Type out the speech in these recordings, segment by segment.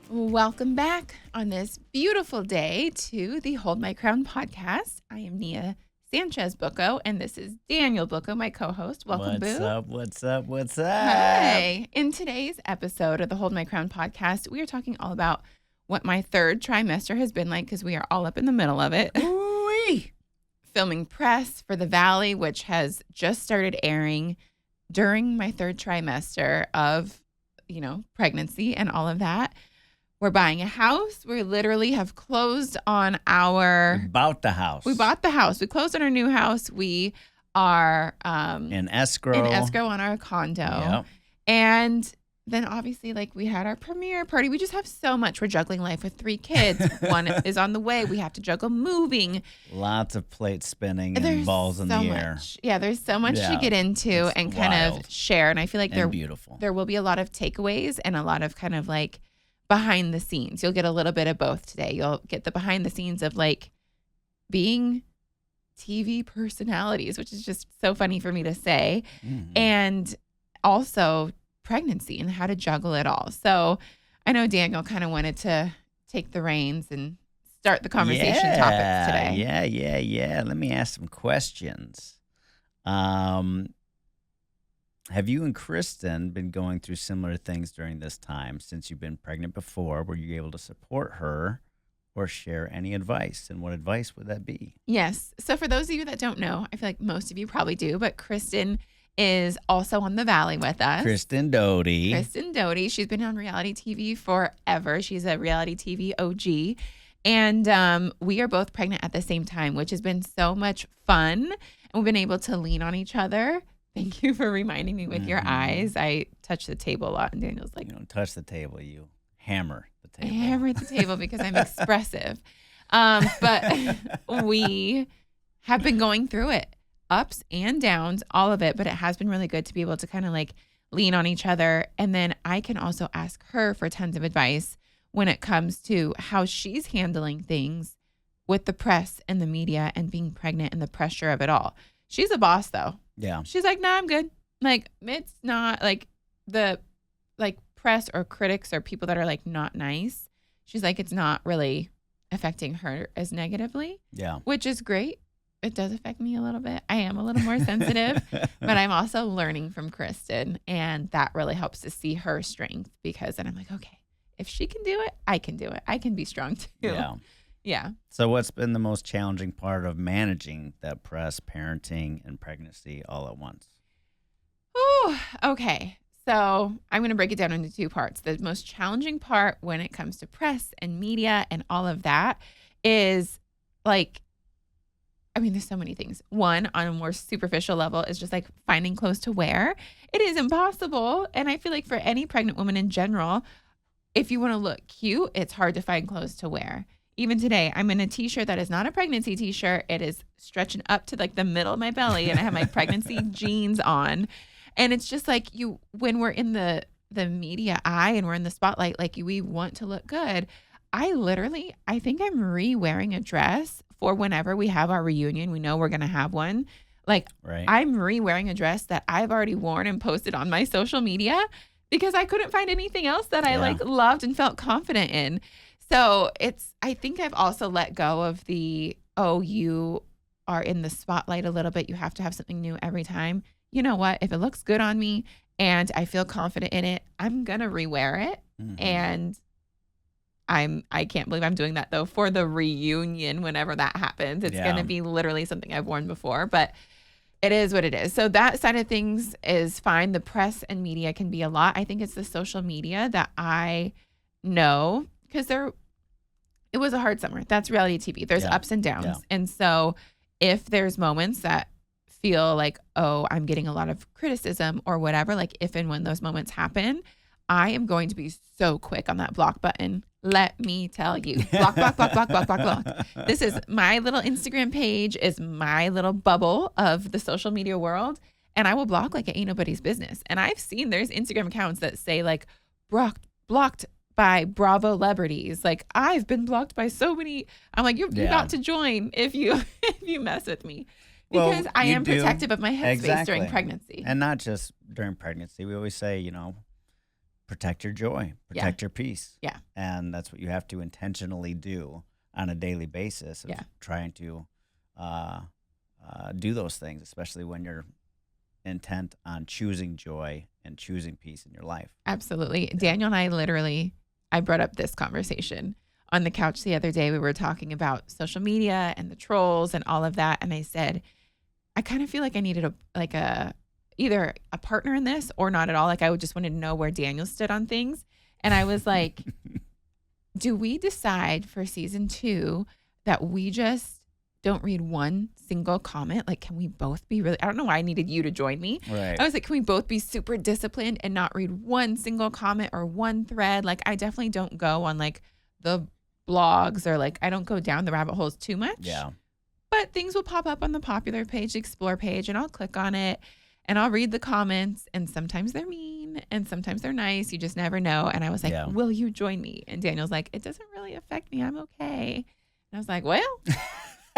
Welcome back on this beautiful day to the Hold My Crown podcast. I am Nia Sanchez Bucco, and this is Daniel Bucco, my co-host. Welcome, What's Boo. What's up? Hi. In today's episode of the Hold My Crown podcast, we are talking all about what my third trimester has been like because we are all up in the middle of it. Ooh-wee. Filming press for The Valley, which has just started airing during my third trimester of, pregnancy and all of that. We're buying a house. We literally have closed on our... We bought the house. We bought the house. We closed on our new house. We are... in escrow. In escrow on our condo. Yep. And then obviously, we had our premiere party. We just have so much. We're juggling life with 3 kids. One is on the way. We have to juggle moving. Lots of plates spinning and There's balls in so the much. air. Yeah, there's so much to get into and kind wild. of share. And I feel like Beautiful. there will be a lot of takeaways and a lot of kind of behind the scenes. You'll get a little bit of both today. You'll get the behind the scenes of being TV personalities, which is just so funny for me to say. Mm-hmm. And also pregnancy and how to juggle it all. So I know Daniel kind of wanted to take the reins and start the conversation topics today. Yeah. Let me ask some questions. Have you and Kristen been going through similar things during this time since you've been pregnant before? Were you able to support her or share any advice? And what advice would that be? Yes. So for those of you that don't know, I feel like most of you probably do, but Kristen is also on The Valley with us. Kristen Doty. She's been on reality TV forever. She's a reality TV OG. And we are both pregnant at the same time, which has been so much fun. And we've been able to lean on each other. Thank you for reminding me with your eyes. I touch the table a lot, and Daniel's like, you don't touch the table, you hammer the table. I hammer the table because I'm expressive. But we have been going through it, ups and downs, all of it. But it has been really good to be able to kind of lean on each other. And then I can also ask her for tons of advice when it comes to how she's handling things with the press and the media and being pregnant and the pressure of it all. She's a boss, though. Yeah. She's like, nah, I'm good. It's not the press or critics or people that are not nice. She's like, it's not really affecting her as negatively. Yeah. Which is great. It does affect me a little bit. I am a little more sensitive, but I'm also learning from Kristen, and that really helps to see her strength because then I'm like, okay, if she can do it, I can do it. I can be strong too. Yeah. Yeah. So what's been the most challenging part of managing that press, parenting, and pregnancy all at once? Oh, okay. So I'm going to break it down into 2 parts. The most challenging part when it comes to press and media and all of that is there's so many things. One, on a more superficial level, is just finding clothes to wear. It is impossible. And I feel like for any pregnant woman in general, if you want to look cute, it's hard to find clothes to wear. Even today, I'm in a t-shirt that is not a pregnancy t-shirt. It is stretching up to the middle of my belly, and I have my pregnancy jeans on. And it's just when we're in the media eye and we're in the spotlight, we want to look good. I think I'm re-wearing a dress for whenever we have our reunion. We know we're going to have one. Right. I'm re-wearing a dress that I've already worn and posted on my social media because I couldn't find anything else that I loved and felt confident in. So I think I've also let go of you are in the spotlight a little bit. You have to have something new every time. You know what? If it looks good on me and I feel confident in it, I'm going to rewear it. Mm-hmm. And I can't believe I'm doing that though for the reunion whenever that happens. It's going to be literally something I've worn before, but it is what it is. So that side of things is fine. The press and media can be a lot. I think it's the social media that I know because it was a hard summer. That's reality TV. There's ups and downs. Yeah. And so if there's moments that feel I'm getting a lot of criticism or whatever, if and when those moments happen, I am going to be so quick on that block button. Let me tell you, block. This is my little Instagram page, is my little bubble of the social media world. And I will block like it ain't nobody's business. And I've seen there's Instagram accounts that say blocked by Bravo celebrities. I've been blocked by so many. I'm like, you're got to join if you mess with me. Because I am do. protective of my headspace during pregnancy. And not just during pregnancy. We always say, protect your joy, Yeah. protect your peace. Yeah. And that's what you have to intentionally do on a daily basis of Yeah. trying to do those things, especially when you're intent on choosing joy and choosing peace in your life. Absolutely. Daniel and I brought up this conversation on the couch the other day. We were talking about social media and the trolls and all of that. And I said, I kind of feel like I needed either a partner in this or not at all. Like I would just wanted to know where Daniel stood on things. And I was like, do we decide for season 2 that we just don't read one single comment? Like, can we both be really, I don't know why I needed you to join me. Right. I was like, can we both be super disciplined and not read one single comment or one thread? Like, I definitely don't go on like the blogs or like, I don't go down the rabbit holes too much. Yeah. But things will pop up on the popular page, the explore page, and I'll click on it and I'll read the comments. And sometimes they're mean and sometimes they're nice. You just never know. And I was like, will you join me? And Daniel's like, it doesn't really affect me. I'm okay. And I was like, well,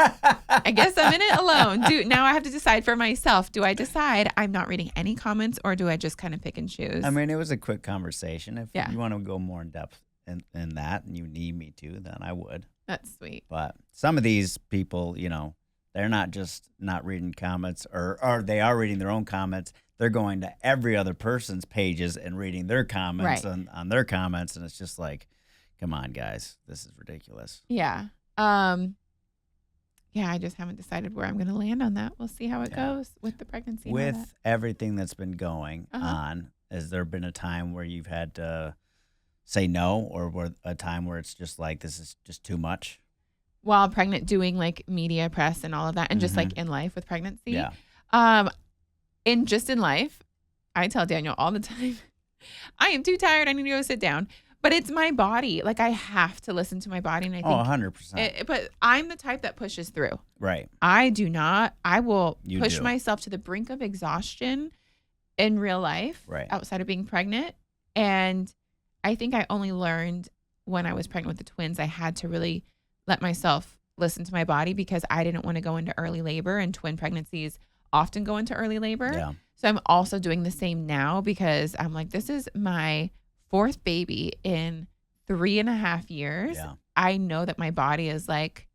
I guess I'm in it alone. Now I have to decide for myself. Do I decide I'm not reading any comments or do I just kind of pick and choose? I mean, it was a quick conversation. If Yeah. you want to go more in depth in that and you need me to, then I would. That's sweet. But some of these people, they're not just not reading comments or they are reading their own comments. They're going to every other person's pages and reading their comments on their comments. And it's just like, come on, guys, this is ridiculous. Yeah. Yeah, I just haven't decided where I'm going to land on that. We'll see how it goes with the pregnancy. With and all that. everything that's been going on, has there been a time where you've had to say no, or a time where it's just like, this is just too much? While pregnant, doing like media press and all of that, and just like in life with pregnancy. Yeah. In life, I tell Daniel all the time, I am too tired. I need to go sit down. But it's my body. Like I have to listen to my body. And I think 100%. But I'm the type that pushes through. Right. I do not. I will push do. myself to the brink of exhaustion in real life outside of being pregnant. And I think I only learned when I was pregnant with the twins, I had to really let myself listen to my body because I didn't want to go into early labor, and twin pregnancies often go into early labor. Yeah. So I'm also doing the same now because I'm like, this is my 4th baby in 3.5 years. Yeah. I know that my body is like,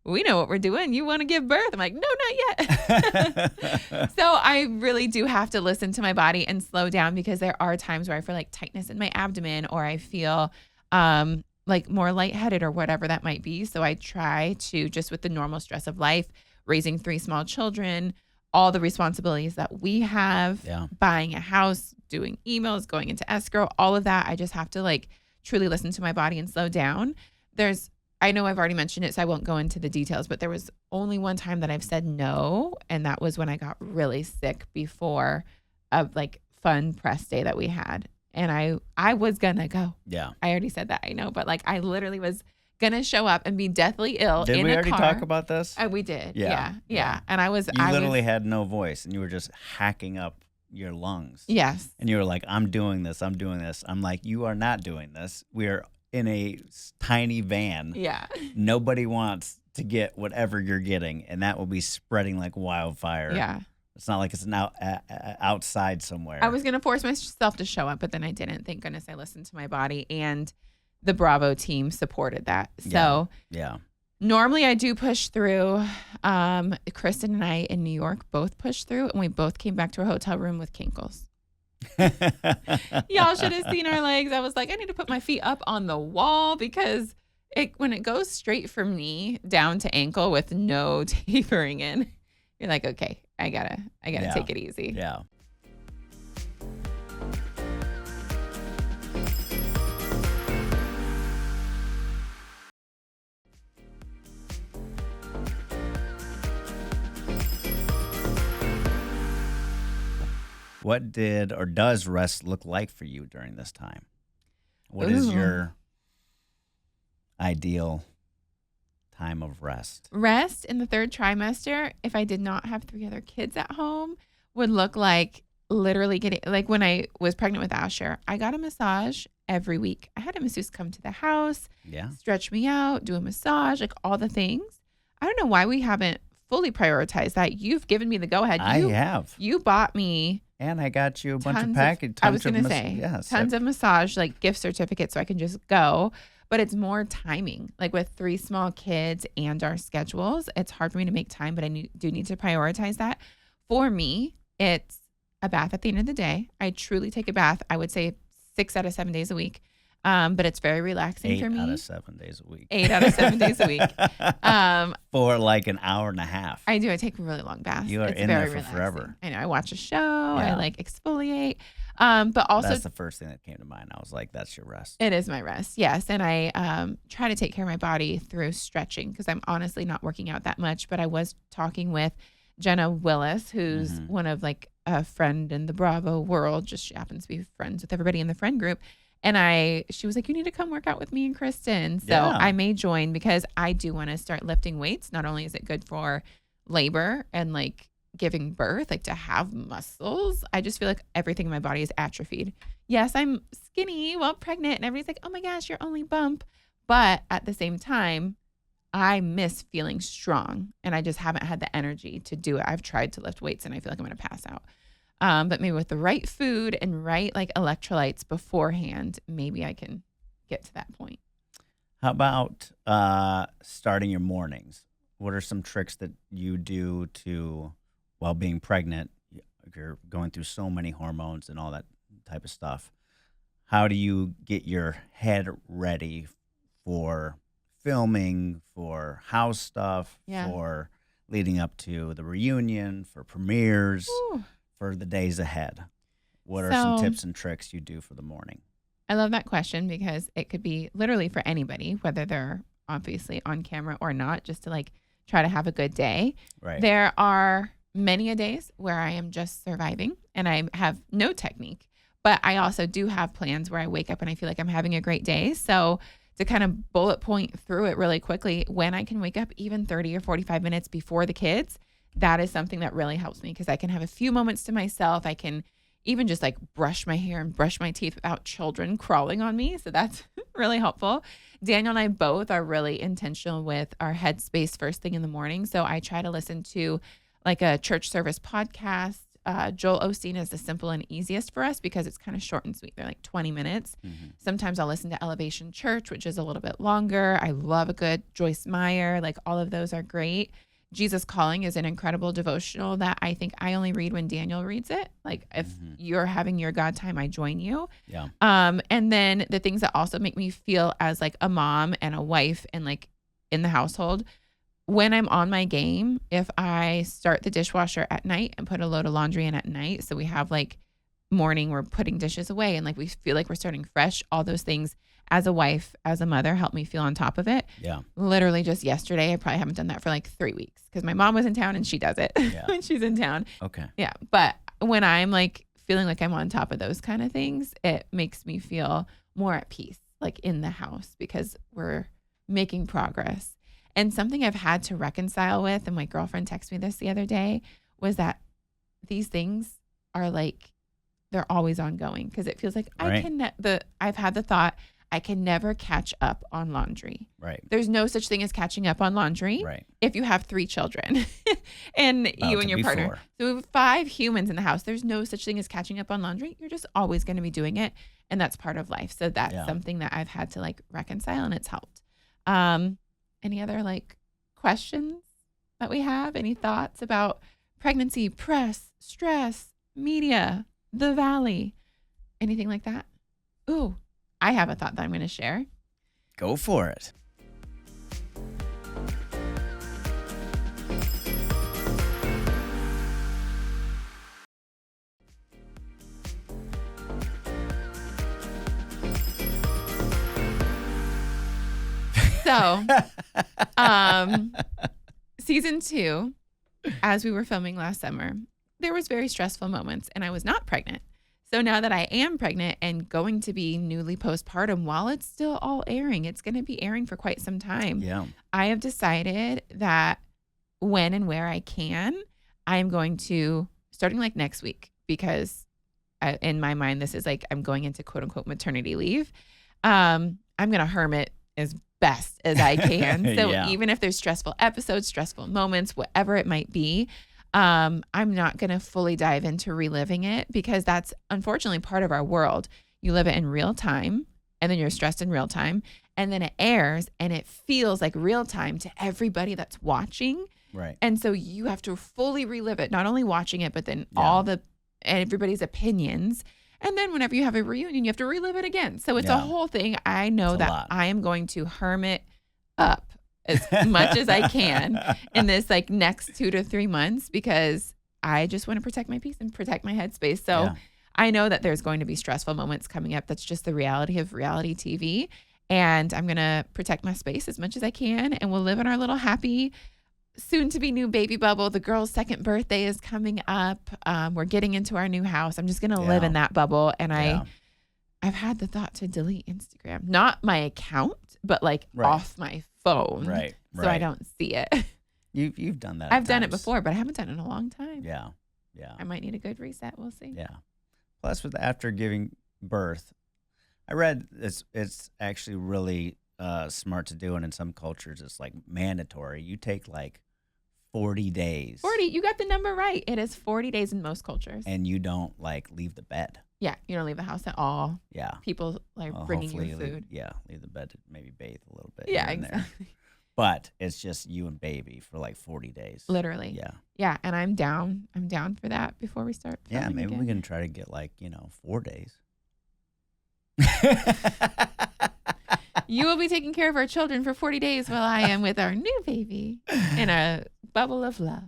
we know what we're doing. You want to give birth? I'm like, no, not yet. So I really do have to listen to my body and slow down because there are times where I feel like tightness in my abdomen or I feel like more lightheaded or whatever that might be. So I try to, just with the normal stress of life, raising 3 small children, all the responsibilities that we have, buying a house, doing emails, going into escrow, all of that. I just have to like truly listen to my body and slow down. I know I've already mentioned it, so I won't go into the details, but there was only one time that I've said no. And that was when I got really sick before a like fun press day that we had. And I was gonna go. Yeah. I already said that, I know, but like I literally was gonna show up and be deathly ill Did in we a already car. talk about this? We did. Yeah. Yeah. And I literally had no voice and you were just hacking up your lungs. Yes. And you were like, I'm doing this. I'm like, you are not doing this. We are in a tiny van. Yeah. Nobody wants to get whatever you're getting, and that will be spreading like wildfire. Yeah. It's not like it's outside somewhere. I was going to force myself to show up, but then I didn't. Thank goodness I listened to my body, and the Bravo team supported that. So yeah. Normally I do push through. Kristen and I in New York both pushed through, and we both came back to our hotel room with kinkles. Y'all should have seen our legs. I was like, I need to put my feet up on the wall because when it goes straight from knee down to ankle with no tapering in, you're like, okay, I gotta take it easy. Yeah. What did or does rest look like for you during this time? What is your ideal time of rest? Rest in the 3rd trimester, if I did not have 3 other kids at home, would look like literally getting, like when I was pregnant with Asher, I got a massage every week. I had a masseuse come to the house, stretch me out, do a massage, like all the things. I don't know why we haven't fully prioritized that. You've given me the go ahead. I have. You bought me And I got you a bunch of tons of, package. I was going to say, Yes. tons of massage, like gift certificates so I can just go. But it's more timing. Like with 3 small kids and our schedules, it's hard for me to make time, but I do need to prioritize that. For me, it's a bath at the end of the day. I truly take a bath, I would say 6 out of 7 days a week. But it's very relaxing for me. 8 out of 7 days a week. 8 out of 7 days a week. For like an hour and a half. I do. I take really long baths. You are It's in very there for relaxing. forever. I know. I watch a show. I Yeah. like exfoliate. But also, That's the first thing that came to mind. I was like, that's your rest. it is my rest. Yes. And I try to take care of my body through stretching because I'm honestly not working out that much. But I was talking with Jenna Willis, who's one of like a friend in the Bravo world. Just she happens to be friends with everybody in the friend group. And she was like, you need to come work out with me and Kristen. So Yeah. I may join because I do want to start lifting weights. Not only is it good for labor and like giving birth, like to have muscles, I just feel like everything in my body is atrophied. Yes, I'm skinny while pregnant and everybody's like, oh my gosh, you're only bump. But at the same time, I miss feeling strong and I just haven't had the energy to do it. I've tried to lift weights and I feel like I'm going to pass out. But maybe with the right food and right like electrolytes beforehand, maybe I can get to that point. How about starting your mornings? What are some tricks that you do to, while being pregnant, you're going through so many hormones and all that type of stuff. How do you get your head ready for filming, for house stuff, for leading up to the reunion, for premieres, for the days ahead? What are some tips and tricks you do for the morning? I love that question because it could be literally for anybody, whether they're obviously on camera or not, just to like try to have a good day. Right. There are many a days where I am just surviving and I have no technique, but I also do have plans where I wake up and I feel like I'm having a great day. So to kind of bullet point through it really quickly, when I can wake up even 30 or 45 minutes before the kids, that is something that really helps me because I can have a few moments to myself. I can even just like brush my hair and brush my teeth without children crawling on me. So that's really helpful. Daniel and I both are really intentional with our headspace first thing in the morning. So I try to listen to like a church service podcast. Joel Osteen is the simple and easiest for us because it's kind of short and sweet. They're like 20 minutes. Mm-hmm. Sometimes I'll listen to Elevation Church, which is a little bit longer. I love a good Joyce Meyer. Like all of those are great. Jesus Calling is an incredible devotional that I think I only read when Daniel reads it. Like if you're having your God time, I join you. Yeah. And then the things that also make me feel as like a mom and a wife and like in the household, when I'm on my game, if I start the dishwasher at night and put a load of laundry in at night, so we have like morning, we're putting dishes away and like we feel like we're starting fresh, all those things as a wife, as a mother, help me feel on top of it. Yeah. Literally just yesterday, I probably haven't done that for like 3 weeks because my mom was in town and she does it when she's in town. Okay. Yeah. But when I'm like feeling like I'm on top of those kind of things, it makes me feel more at peace, like in the house because we're making progress. And something I've had to reconcile with, and my girlfriend texted me this the other day, was that these things are like, they're always ongoing because it feels like Right. I've had the thought, I can never catch up on laundry. Right. There's no such thing as catching up on laundry Right. if you have 3 children and About you to and your be partner. 4. So we have 5 humans in the house. There's no such thing as catching up on laundry. You're just always going to be doing it. And that's part of life. So that's something that I've had to like reconcile and it's helped. Any other like questions that we have? Any thoughts about pregnancy, press, stress, media, the valley, anything like that? Ooh, I have a thought that I'm going to share. Go for it. So, season 2, as we were filming last summer, there was very stressful moments and I was not pregnant. So now that I am pregnant and going to be newly postpartum, while it's still all airing, it's going to be airing for quite some time. Yeah. I have decided that when and where I can, I am going to, starting like next week, because in my mind, this is like I'm going into quote unquote maternity leave. I'm going to hermit as best as I can. So even if there's stressful episodes, stressful moments, whatever it might be, I'm not going to fully dive into reliving it because that's unfortunately part of our world. You live it in real time and then you're stressed in real time and then it airs and it feels like real time to everybody that's watching. Right. And so you have to fully relive it, not only watching it, but then Yeah. everybody's opinions. And then whenever you have a reunion, you have to relive it again. So it's a Yeah. whole thing. I know It's a that lot. I am going to hermit up as much as I can in this like next 2 to 3 months because I just want to protect my peace and protect my headspace. So Yeah. I know that there's going to be stressful moments coming up. That's just the reality of reality TV. And I'm going to protect my space as much as I can. And we'll live in our little happy, soon to be new baby bubble. The girl's second birthday is coming up. We're getting into our new house. I'm just going to live in that bubble. And Yeah. I've had the thought to delete Instagram, not my account, but like Right. off my phone. Right. So I don't see it. You've done that. I've at done it times. before, but I haven't done it in a long time. Yeah. Yeah. I might need a good reset. We'll see. Yeah. Plus, after giving birth, I read it's actually really smart to do, and in some cultures, it's like mandatory. You take like 40 days. 40. You got the number right. It is 40 days in most cultures. And you don't like leave the bed. Yeah. You don't leave the house at all. Yeah. People like Well, bringing hopefully you food. leave the bed to maybe bathe a little bit. Yeah, here and there. exactly. But it's just you and baby for like 40 days. Literally. Yeah. Yeah. And I'm down. I'm down for that before we start. Yeah. filming Maybe again. we can try to get like, 4 days. You will be taking care of our children for 40 days while I am with our new baby in a bubble of love.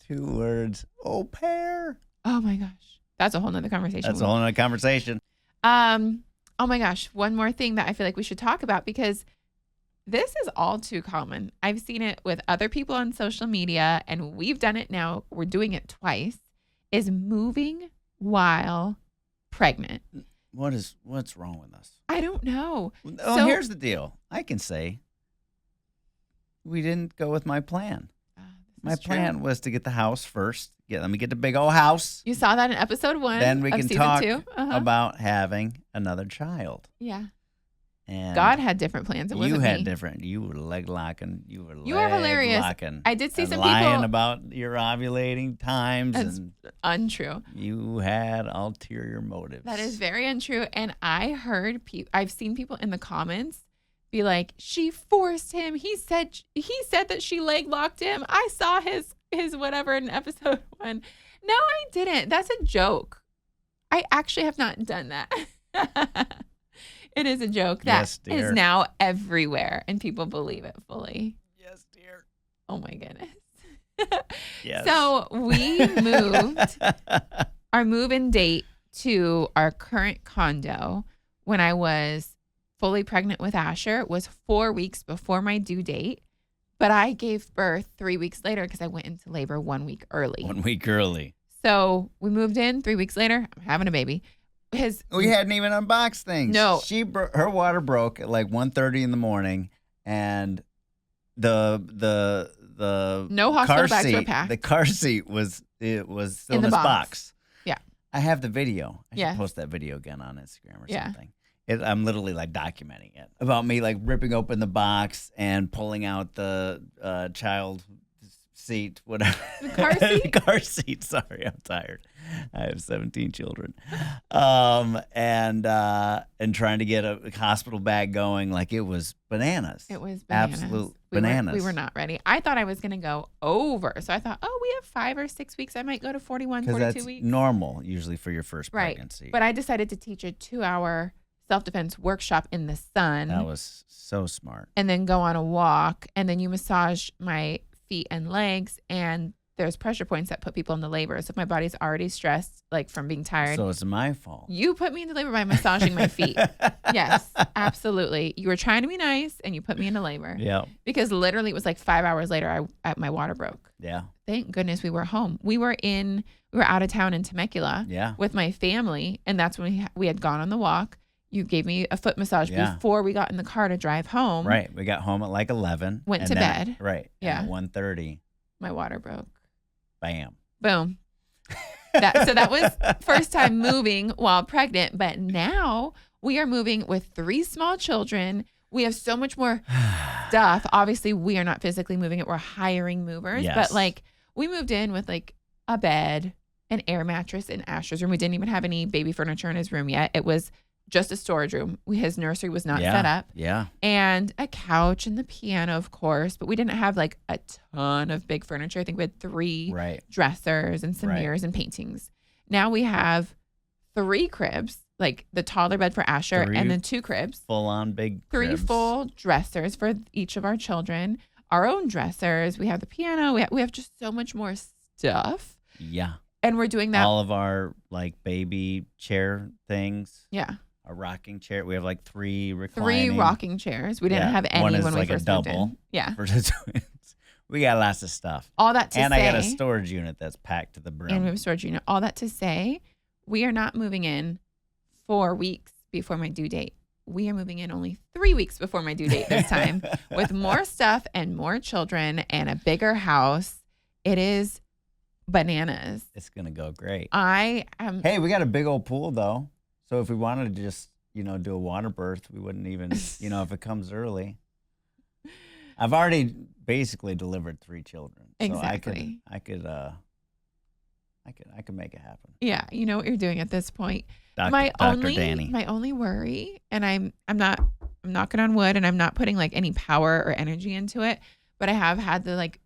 2 words. Au pair. Oh my gosh. That's a whole nother conversation. That's a whole nother conversation. Oh my gosh. One more thing that I feel like we should talk about because this is all too common. I've seen it with other people on social media and we've done it now. We're doing it twice is moving while pregnant. What's wrong with us? I don't know. Oh, So- here's the deal. I can say we didn't go with my plan. This My is true. plan was to get the house first. Let me get the big old house. You saw that in episode 1 Then we of can season talk 2. about having another child. Yeah. And God had different plans. It wasn't you had me. different. You were leg locking. You were You are hilarious. locking. I did see and some lying people. about your ovulating times, That's and untrue. you had ulterior motives. That is very untrue. And I heard I've seen people in the comments be like, she forced him. He said that she leg locked him. I saw his whatever in episode 1. No, I didn't. That's a joke. I actually have not done that. It is a joke that Yes, dear. is now everywhere and people believe it fully. Yes, dear. Oh my goodness. Yes. So we moved our move-in date to our current condo when I was fully pregnant with Asher was 4 weeks before my due date, but I gave birth 3 weeks later because I went into labor 1 week early. 1 week early. So we moved in 3 weeks later. I'm having a baby. We hadn't even unboxed things. No. Her water broke at like 1:30 in the morning, and the No hospital car bags were seat, packed. the car seat was still In the this box. Yeah. I have the video. I Yeah. should post that video again on Instagram or Yeah. something. I'm literally like documenting it about me like ripping open the box and pulling out the child seat, whatever. The car seat? The car seat. Sorry, I'm tired. I have 17 children. And trying to get a hospital bag going, like it was bananas. It was bananas. Absolute We bananas. were not ready. I thought I was going to go over. So I thought, we have 5 or 6 weeks. I might go to 41, Because 42 that's weeks. normal usually for your first Right. pregnancy. But I decided to teach a 2-hour self-defense workshop in the sun. That was so smart. And then go on a walk. And then you massage my feet and legs. And there's pressure points that put people into labor. So if my body's already stressed, like from being tired, So it's my fault. you put me into labor by massaging my feet. Yes, absolutely. You were trying to be nice and you put me into labor. Yeah. Because literally it was like 5 hours later, my water broke. Yeah. Thank goodness we were home. We were out of town in Temecula Yeah. with my family. And that's when we had gone on the walk. You gave me a foot massage Yeah. before we got in the car to drive home. Right. We got home at like 11. Went and to then- bed. Right. Yeah. And at 1:30, My water broke. bam. Boom. So that was first time moving while pregnant. But now we are moving with 3 small children. We have so much more stuff. Obviously, we are not physically moving it. We're hiring movers. Yes. But like we moved in with like a bed, an air mattress in Asher's room. We didn't even have any baby furniture in his room yet. It was just a storage room. His nursery was not set up. Yeah. And a couch and the piano, of course, but we didn't have like a ton of big furniture. I think we had 3 dressers and some mirrors and paintings. Now we have 3 cribs, like the toddler bed for Asher and then 2 cribs. Full on big 3 cribs. full dressers for each of our children, our own dressers. We have the piano. We have just so much more stuff. Yeah. And we're doing that. All of our like baby chair things. Yeah. A rocking chair. We have like 3 reclining. 3 rocking chairs. We didn't have any One is when like we first a moved double. in. Yeah. For the twins. We got lots of stuff. All that to say. And I got a storage unit that's packed to the brim. And we have a storage unit. All that to say, we are not moving in 4 weeks before my due date. We are moving in only 3 weeks before my due date this time with more stuff and more children and a bigger house. It is bananas. It's going to go great. Hey, we got a big old pool though. So if we wanted to just, do a water birth, we wouldn't even, if it comes early. I've already basically delivered 3 children. So exactly. I could make it happen. Yeah, you know what you're doing at this point. Dr. Danny. My only worry, and I'm knocking on wood, and I'm not putting like any power or energy into it, but I have had the like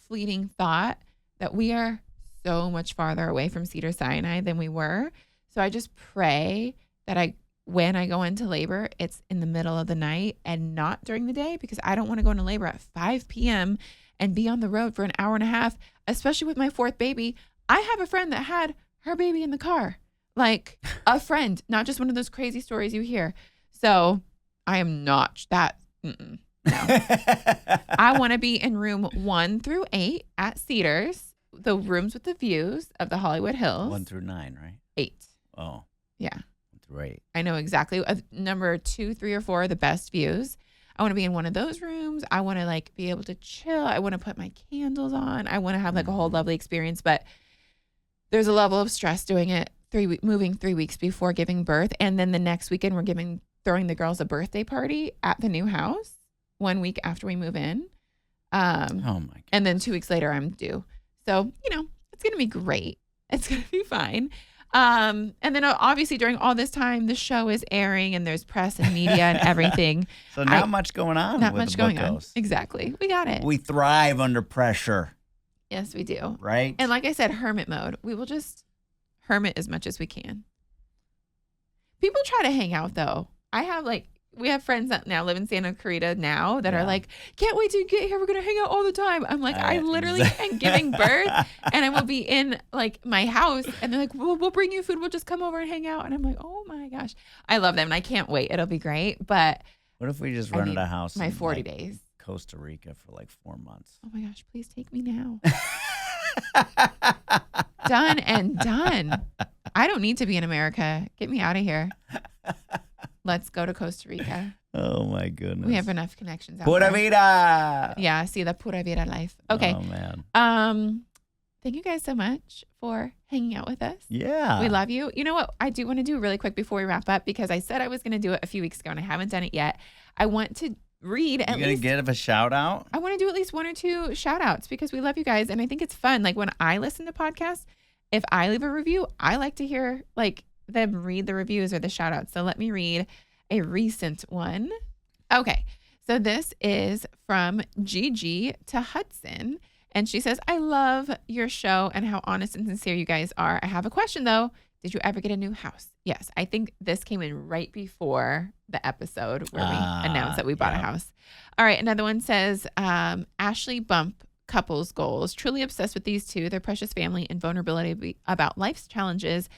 fleeting thought that we are so much farther away from Cedars-Sinai than we were. So I just pray that when I go into labor, it's in the middle of the night and not during the day, because I don't want to go into labor at 5 p.m. and be on the road for an hour and a half, especially with my 4th baby. I have a friend that had her baby in the car, like a friend, not just one of those crazy stories you hear. So I am not that. No. I want to be in room 1 through 8 at Cedars, the rooms with the views of the Hollywood Hills. 1 through 9, right? 8. Oh. Yeah. 1 through 8. I know exactly. Number 2, 3, or 4 are the best views. I want to be in one of those rooms. I want to like be able to chill. I want to put my candles on. I want to have like a whole lovely experience, but there's a level of stress doing it moving 3 weeks before giving birth. And then the next weekend we're throwing the girls a birthday party at the new house 1 week after we move in. Oh my God. And then 2 weeks later I'm due. So, it's going to be great. It's going to be fine. And then obviously during all this time, the show is airing and there's press and media and everything. So not much going on. Not with much the going bookos. on. Exactly. We got it. We thrive under pressure. Yes, we do. Right? And like I said, hermit mode. We will just hermit as much as we can. People try to hang out though. We have friends that now live in Santa Clarita now that are like, can't wait to get here. We're going to hang out all the time. I'm like, I literally am giving birth and I will be in like my house and they're like, we'll bring you food. We'll just come over and hang out. And I'm like, oh my gosh, I love them. And I can't wait. It'll be great. But what if we just rented a house my in 40 days, Costa Rica for like 4 months? Oh my gosh, please take me now. Done and done. I don't need to be in America. Get me out of here. Let's go to Costa Rica. Oh my goodness. We have enough connections out Pura there. vida. Yeah, see the pura vida life. Okay. Oh man. Thank you guys so much for hanging out with us. Yeah. We love you. You know what I do want to do really quick before we wrap up, because I said I was going to do it a few weeks ago and I haven't done it yet. I want to read at least. You gonna give a shout out? I want to do at least 1 or 2 shout outs because we love you guys. And I think it's fun. Like when I listen to podcasts, if I leave a review, I like to hear like them read the reviews or the shout outs. So let me read a recent one. Okay. So this is from Gigi to Hudson. And she says, I love your show and how honest and sincere you guys are. I have a question though. Did you ever get a new house? Yes. I think this came in right before the episode where we announced that we bought a house. All right. Another one says, Ashley Bump couples goals. Truly obsessed with these two, their precious family and vulnerability about life's challenges.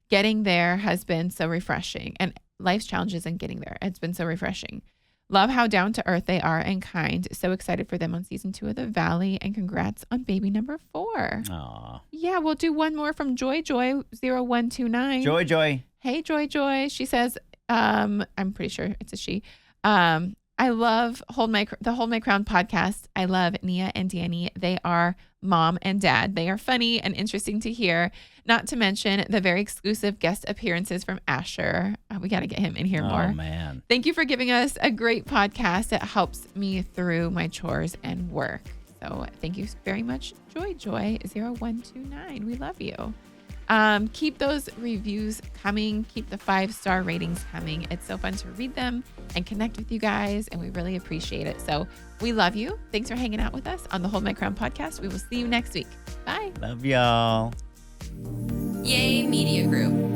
Getting there has been so refreshing, and life's challenges and getting there. It's been so refreshing. Love how down to earth they are and kind. So excited for them on season 2 of The Valley, and congrats on baby number 4. Aw. Yeah, we'll do one more from Joy 0129. Joy. Hey, Joy. She says, I'm pretty sure it's a she. I love the Hold My Crown podcast. I love Nia and Danny. They are mom and dad. They are funny and interesting to hear. Not to mention the very exclusive guest appearances from Asher. We got to get him in here more. Oh, man. Thank you for giving us a great podcast that helps me through my chores and work. So thank you very much, Joy0129. We love you. Keep those reviews coming. Keep the 5-star ratings coming. It's so fun to read them and connect with you guys, and we really appreciate it. So we love you. Thanks for hanging out with us on the Hold My Crown podcast. We will see you next week. Bye. Love y'all. Yay Media Group.